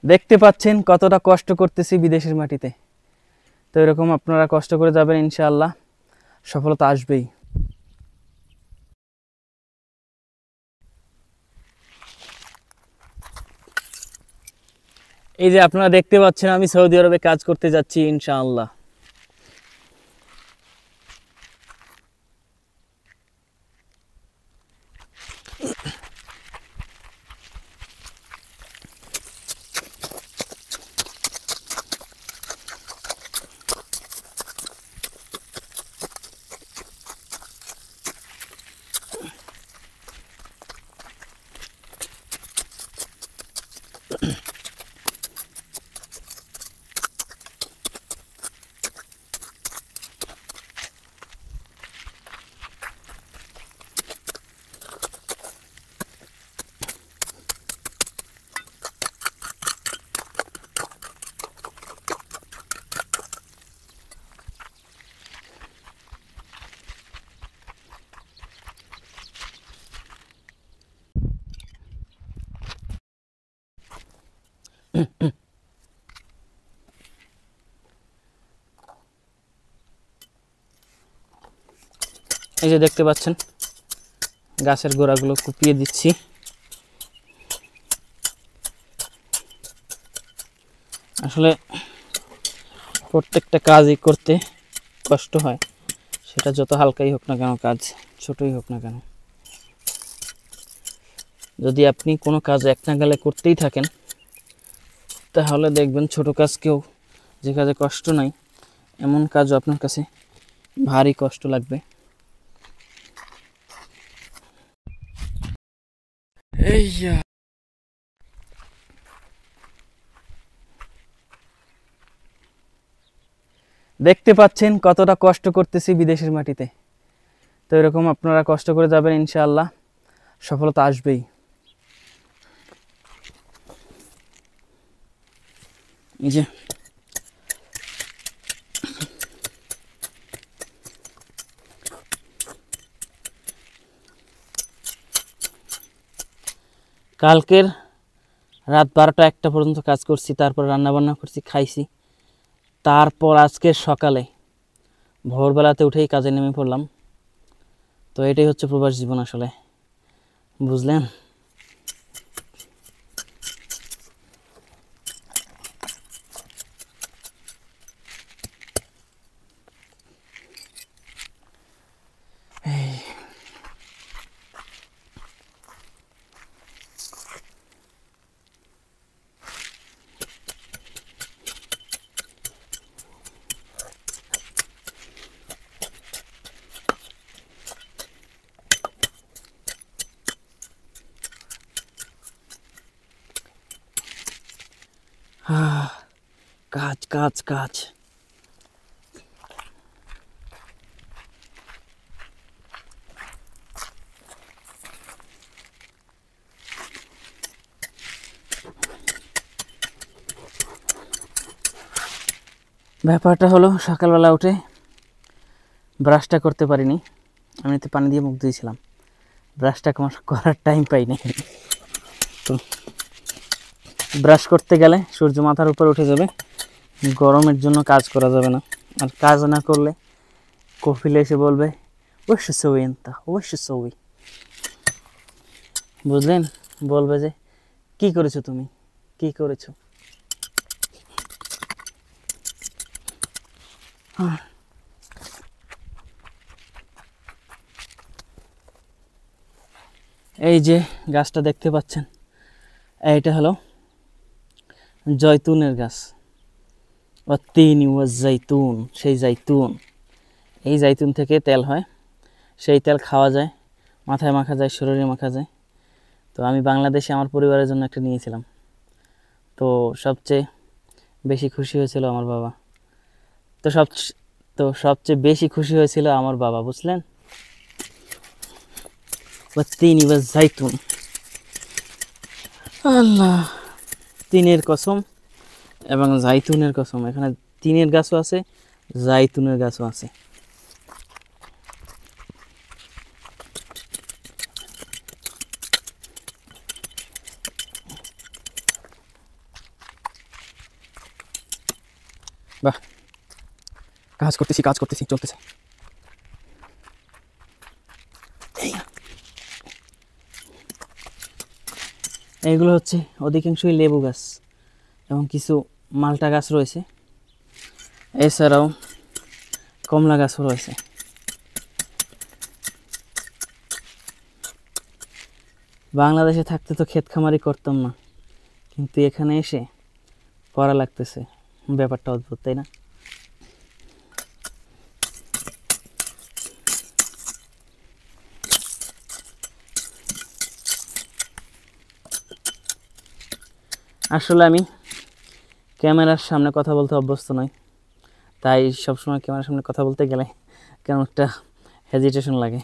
দেখতে পাচ্ছেন কতটা কষ্ট করতেছি বিদেশের মাটিতে। তো এরকম আপনারা কষ্ট করে যাবেন, ইনশাআল্লাহ সফলতা আসবেই। এই যে আপনারা দেখতে পাচ্ছেন আমি সৌদি আরবে কাজ করতে যাচ্ছি ইনশাআল্লাহ। এই যে দেখতে পাচ্ছেন গাছের গোড়াগুলো কুপিয়ে দিচ্ছি। আসলে প্রত্যেকটা কাজই করতে কষ্ট হয়, সেটা যত হালকাই হোক না কেন, কাজ ছোটই হোক না কেন। যদি আপনি কোনো কাজ এক নাগালে করতেই থাকেন তাহলে দেখবেন ছোট কাজকেও, যে কাজে কষ্ট নাই এমন কাজও আপনার কাছে ভারী কষ্ট লাগবে। দেখতে পাচ্ছেন কতটা কষ্ট করতেছি বিদেশের মাটিতে। তো এরকম আপনারা কষ্ট করে যাবেন, ইনশাআল্লাহ সফলতা আসবেই। এই যে কালকের রাত 12টা-1টা পর্যন্ত কাজ করছি, তারপর রান্না বান্না করছি, খাইছি, তারপর আজকের সকালে ভোরবেলাতে উঠেই কাজে নেমে পড়লাম। তো এটাই হচ্ছে প্রবাস জীবন আসলে, বুঝলেন? কাজ কাজ কাজ। ব্যাপারটা হলো সকালবেলা উঠে ব্রাশটা করতে পারিনি, আমি তো পানি দিয়ে মুখ ধুয়েছিলাম, ব্রাশটা করার টাইম পাইনি। তো ব্রাশ করতে গেলে সূর্য মাথার উপর উঠে যাবে, গরমের জন্য কাজ করা যাবে না। আর কাজ না করলে কফিলে এসে বলবে ওইশ সৌই এনতা ওইশ সৌই, বুঝলেন? বলবে যে কি করেছো তুমি, কি করেছো। এই যে গাছটা দেখতে পাচ্ছেন, এইটা হলো জয়তুনের গাছ, ওয়াত্তিনি ওয়াজ্জাইতুন, সেই জাইতুন। এই জাইতুন থেকে তেল হয়, সেই তেল খাওয়া যায়, মাথায় মাখা যায়, শরীরে মাখা যায়। তো আমি বাংলাদেশে আমার পরিবারের জন্য একটা নিয়েছিলাম। তো সবচেয়ে বেশি খুশি হয়েছিল আমার বাবা। তো সবচেয়ে বেশি খুশি হয়েছিল আমার বাবা, বুঝলেন? ওয়াত্তিনি ওয়াজ্জাইতুন, আল্লাহ, তিনের কসম এবং জাইতুনের কসম। এখানে তিনের গাছও আছে, জাইতুনের গাছও আছে। বাহ, কাজ করতেছি চলতেছে। এইগুলো হচ্ছে অধিকাংশই লেবু গাছ এবং কিছু মালটা গাছ রয়েছে, এছাড়াও কমলা গাছও রয়েছে। বাংলাদেশে থাকতে তো ক্ষেত খামারি করতাম না, কিন্তু এখানে এসে করা লাগতেছে। ব্যাপারটা অদ্ভুত, তাই না? আসলে আমি ক্যামেরার সামনে কথা বলতে অভ্যস্ত নই, তাই সবসময় ক্যামেরার সামনে কথা বলতে গেলে কেমন একটা হেজিটেশন লাগে।